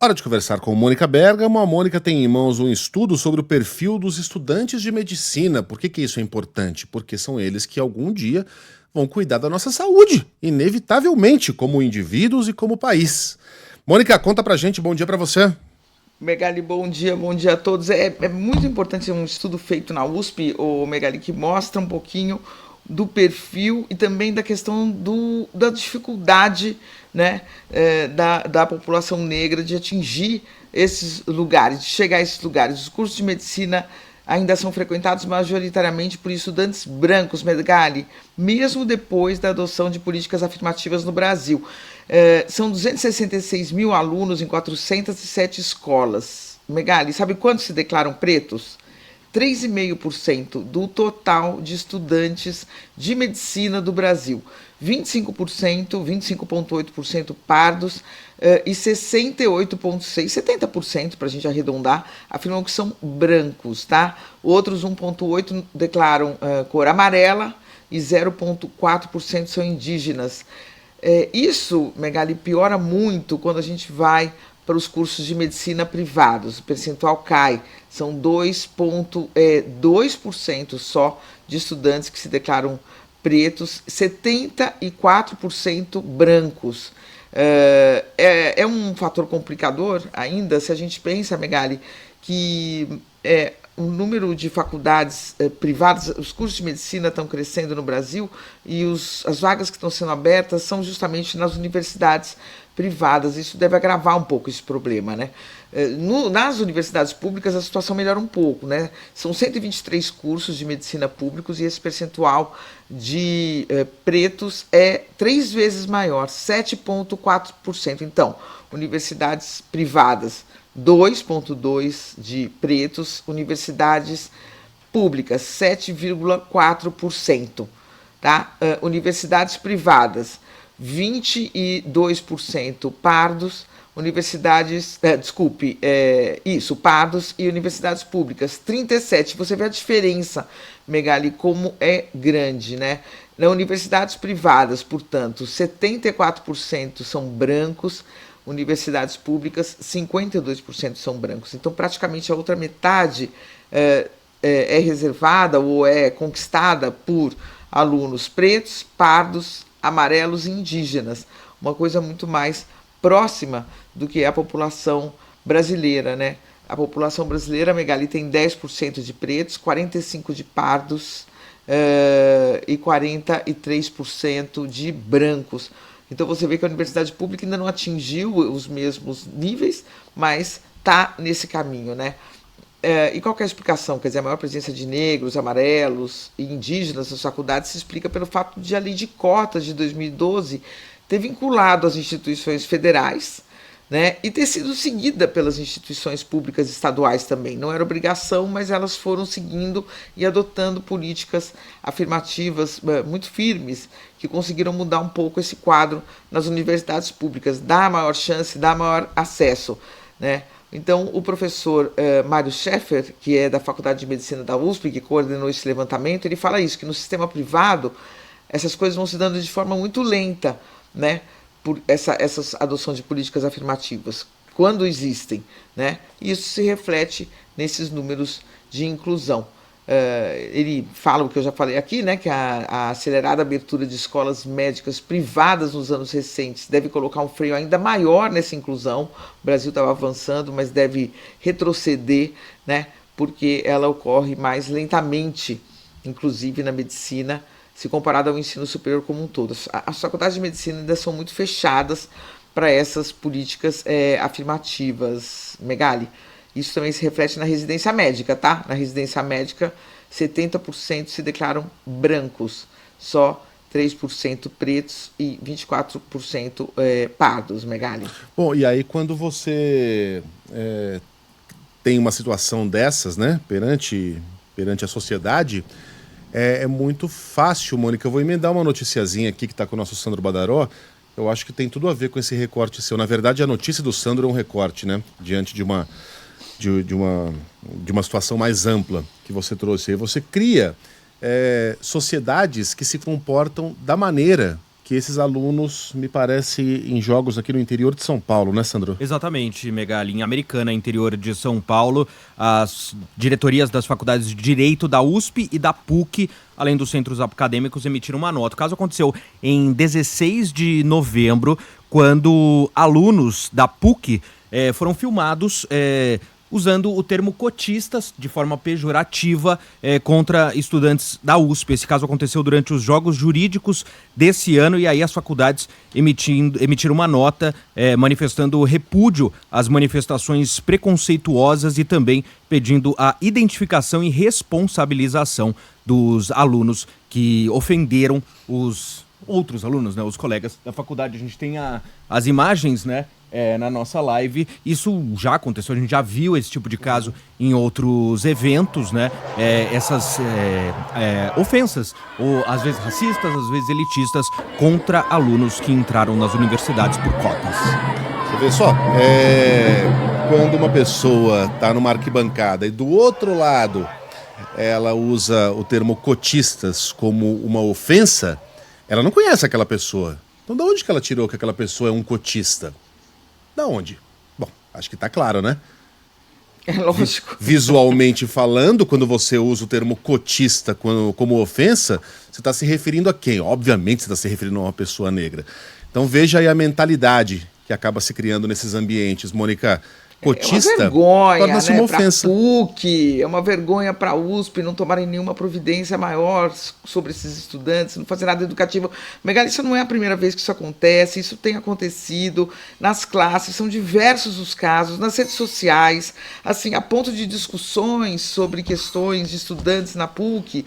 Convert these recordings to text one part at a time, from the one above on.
Hora de conversar com Mônica Bergamo. A Mônica tem em mãos um estudo sobre o perfil dos estudantes de medicina. Por que isso é importante? Porque são eles que algum dia vão cuidar da nossa saúde, inevitavelmente, como indivíduos e como país. Mônica, conta pra gente, bom dia pra você. Megali, bom dia a todos. É muito importante um estudo feito na USP, o Megali, que mostra um pouquinho do perfil e também da questão da dificuldade, né, da população negra de atingir esses lugares, de chegar a esses lugares. Os cursos de medicina ainda são frequentados majoritariamente por estudantes brancos, Megali, mesmo depois da adoção de políticas afirmativas no Brasil. São 266 mil alunos em 407 escolas. Megali, sabe quantos se declaram pretos? 3,5% do total de estudantes de medicina do Brasil. 25%, 25,8% pardos e 68,6%, 70% para a gente arredondar, afirmam que são brancos, tá? Outros 1,8% declaram cor amarela e 0,4% são indígenas. Isso, Megali, piora muito quando a gente vai para os cursos de medicina privados. O percentual cai. São 2,2% só de estudantes que se declaram pretos, 74% brancos. É um fator complicador ainda se a gente pensa, Megali, que o número de faculdades privadas, os cursos de medicina estão crescendo no Brasil e as vagas que estão sendo abertas são justamente nas universidades privadas. Isso deve agravar um pouco esse problema, né? Nas universidades públicas a situação melhora um pouco, né? São 123 cursos de medicina públicos e esse percentual de pretos é 3 vezes maior, 7,4%. Então, universidades privadas 2,2% de pretos, universidades públicas 7,4%, tá? Universidades privadas 22% pardos, pardos e universidades públicas 37%. Você vê a diferença, Megali, como é grande, né? Nas universidades privadas, portanto, 74% são brancos, universidades públicas, 52% são brancos. Então, praticamente a outra metade é reservada ou é conquistada por alunos pretos, pardos, amarelos e indígenas. Uma coisa muito mais próxima do que a população brasileira, né? A população brasileira, Megali, tem 10% de pretos, 45% de pardos e 43% de brancos. Então você vê que a universidade pública ainda não atingiu os mesmos níveis, mas está nesse caminho, né? E qual que é a explicação? Quer dizer, a maior presença de negros, amarelos e indígenas nas faculdades se explica pelo fato de a lei de cotas de 2012 ter vinculado as instituições federais, né, e ter sido seguida pelas instituições públicas estaduais também. Não era obrigação, mas elas foram seguindo e adotando políticas afirmativas muito firmes que conseguiram mudar um pouco esse quadro nas universidades públicas, dar maior chance, dar maior acesso, né? Então, o professor Mário Schaeffer, que é da Faculdade de Medicina da USP, que coordenou esse levantamento, ele fala isso, que no sistema privado essas coisas vão se dando de forma muito lenta, né, por essas adoção de políticas afirmativas, quando existem, né, e isso se reflete nesses números de inclusão. Ele fala o que eu já falei aqui, né, que a acelerada abertura de escolas médicas privadas nos anos recentes deve colocar um freio ainda maior nessa inclusão. O Brasil estava avançando, mas deve retroceder, né, porque ela ocorre mais lentamente, inclusive na medicina, se comparado ao ensino superior como um todo. As faculdades de medicina ainda são muito fechadas para essas políticas afirmativas, Megali. Isso também se reflete na residência médica, tá? Na residência médica, 70% se declaram brancos, só 3% pretos e 24% pardos, Megali. Bom, e aí quando você tem uma situação dessas, né, perante a sociedade, é muito fácil, Mônica. Eu vou emendar uma noticiazinha aqui que está com o nosso Sandro Badaró. Eu acho que tem tudo a ver com esse recorte seu. Na verdade, a notícia do Sandro é um recorte, né? Diante de uma situação mais ampla que você trouxe. Aí você cria sociedades que se comportam da maneira que esses alunos, me parece, em jogos aqui no interior de São Paulo, né, Sandro? Exatamente, Megali. Em Americana, interior de São Paulo, as diretorias das faculdades de Direito da USP e da PUC, além dos centros acadêmicos, emitiram uma nota. O caso aconteceu em 16 de novembro, quando alunos da PUC foram filmados usando o termo cotistas de forma pejorativa contra estudantes da USP. Esse caso aconteceu durante os Jogos Jurídicos desse ano, e aí as faculdades emitiram uma nota manifestando repúdio às manifestações preconceituosas e também pedindo a identificação e responsabilização dos alunos que ofenderam os outros alunos, né, os colegas da faculdade. A gente tem as imagens, né, na nossa live. Isso já aconteceu, a gente já viu esse tipo de caso em outros eventos, né? Essas ofensas, ou às vezes racistas, às vezes elitistas, contra alunos que entraram nas universidades por cotas. Você vê só, quando uma pessoa está numa arquibancada e do outro lado ela usa o termo cotistas como uma ofensa, ela não conhece aquela pessoa. Então de onde que ela tirou que aquela pessoa é um cotista? Da onde? Bom, acho que tá claro, né? É lógico. Visualmente falando, quando você usa o termo cotista como ofensa, você está se referindo a quem? Obviamente você está se referindo a uma pessoa negra. Então veja aí a mentalidade que acaba se criando nesses ambientes, Mônica. Cotista, é uma vergonha, torna-se né, uma ofensa. Pra PUC, é uma vergonha para a USP não tomarem nenhuma providência maior sobre esses estudantes, não fazer nada educativo. Megali, isso não é a primeira vez que isso acontece, isso tem acontecido nas classes, são diversos os casos, nas redes sociais, assim, a ponto de discussões sobre questões de estudantes na PUC.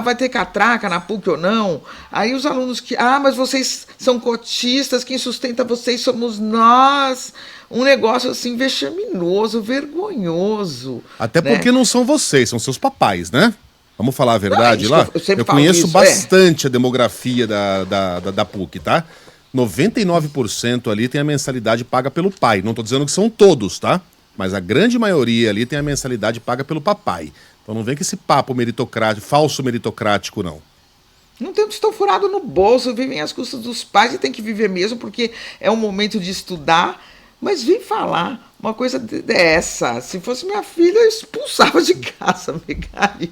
Vai ter catraca na PUC ou não? Aí os alunos mas vocês são cotistas, quem sustenta vocês somos nós. Um negócio assim vexaminoso, vergonhoso. Até porque não são vocês, são seus papais, né? Vamos falar a verdade lá? Eu conheço isso, bastante a demografia da PUC, tá? 99% ali tem a mensalidade paga pelo pai. Não tô dizendo que são todos, tá? Mas a grande maioria ali tem a mensalidade paga pelo papai. Então não vem com esse papo meritocrático, falso meritocrático, não. Não tem um tostão furado no bolso, vivem às custas dos pais e tem que viver mesmo, porque é um momento de estudar. Mas vem falar uma coisa dessa. Se fosse minha filha, eu expulsava de casa, Megali.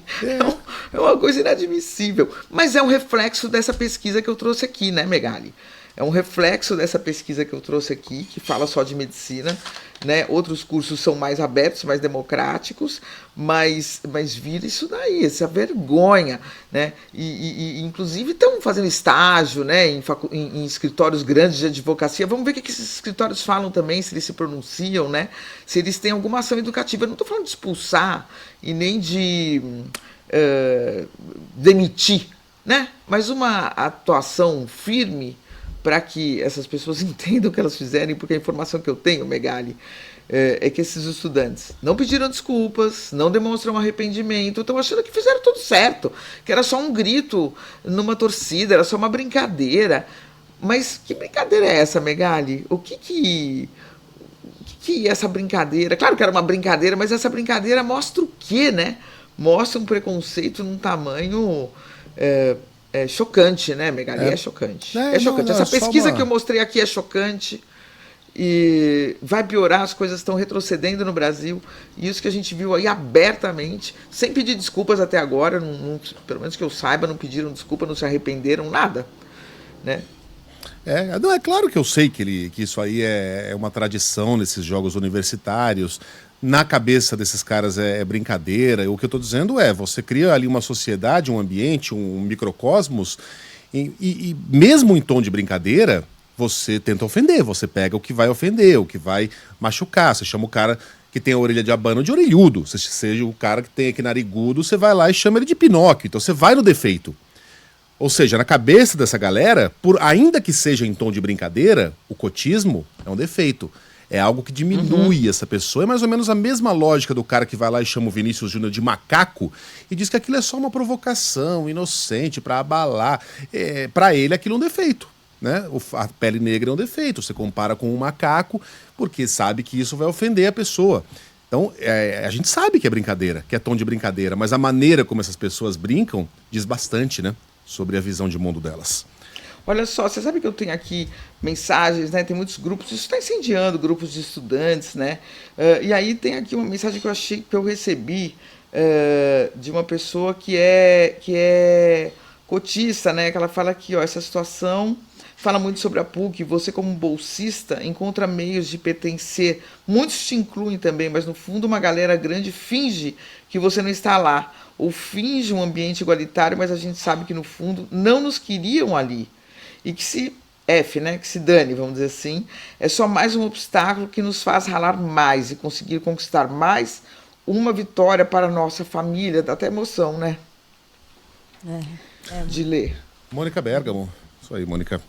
É uma coisa inadmissível. Mas é um reflexo dessa pesquisa que eu trouxe aqui, né, Megali? É um reflexo dessa pesquisa que eu trouxe aqui, que fala só de medicina, né? Outros cursos são mais abertos, mais democráticos, mas vira isso daí, essa vergonha, né? E inclusive estão fazendo estágio, né? Em escritórios grandes de advocacia. Vamos ver o que esses escritórios falam também, se eles se pronunciam, né? Se eles têm alguma ação educativa. Eu não estou falando de expulsar e nem de demitir, né? Mas uma atuação firme para que essas pessoas entendam o que elas fizerem, porque a informação que eu tenho, Megali, é que esses estudantes não pediram desculpas, não demonstram arrependimento, estão achando que fizeram tudo certo, que era só um grito numa torcida, era só uma brincadeira. Mas que brincadeira é essa, Megali? O que essa brincadeira... Claro que era uma brincadeira, mas essa brincadeira mostra o quê, né? Mostra um preconceito num tamanho... chocante, né, Megali? É chocante. É chocante. Essa pesquisa que eu mostrei aqui é chocante e vai piorar, as coisas estão retrocedendo no Brasil. E isso que a gente viu aí abertamente, sem pedir desculpas até agora, pelo menos que eu saiba, não pediram desculpa, não se arrependeram, nada, né? Não, é claro que eu sei que isso aí é uma tradição nesses jogos universitários. Na cabeça desses caras é brincadeira. O que eu estou dizendo você cria ali uma sociedade, um ambiente, um microcosmos, e mesmo em tom de brincadeira, você tenta ofender, você pega o que vai ofender, o que vai machucar, você chama o cara que tem a orelha de abano de orelhudo, seja o cara que tem aqui narigudo, você vai lá e chama ele de Pinóquio, então você vai no defeito. Ou seja, na cabeça dessa galera, ainda que seja em tom de brincadeira, o cotismo é um defeito. É algo que diminui essa pessoa. É mais ou menos a mesma lógica do cara que vai lá e chama o Vinícius Júnior de macaco e diz que aquilo é só uma provocação inocente para abalar. Para ele aquilo é um defeito, né? A pele negra é um defeito. Você compara com um macaco porque sabe que isso vai ofender a pessoa. Então, a gente sabe que é brincadeira, que é tom de brincadeira, mas a maneira como essas pessoas brincam diz bastante, né? Sobre a visão de mundo delas. Olha só, você sabe que eu tenho aqui mensagens, né? Tem muitos grupos, isso está incendiando grupos de estudantes, né? E aí tem aqui uma mensagem que eu achei que eu recebi de uma pessoa que é cotista, né? Que ela fala aqui, ó, essa situação fala muito sobre a PUC. Você, como bolsista, encontra meios de pertencer. Muitos te incluem também, mas no fundo uma galera grande finge que você não está lá. Ou finge um ambiente igualitário, mas a gente sabe que no fundo não nos queriam ali. E que né, que se dane, vamos dizer assim, é só mais um obstáculo que nos faz ralar mais e conseguir conquistar mais uma vitória para a nossa família. Dá até emoção, né? De ler. Mônica Bergamo. Isso aí, Mônica.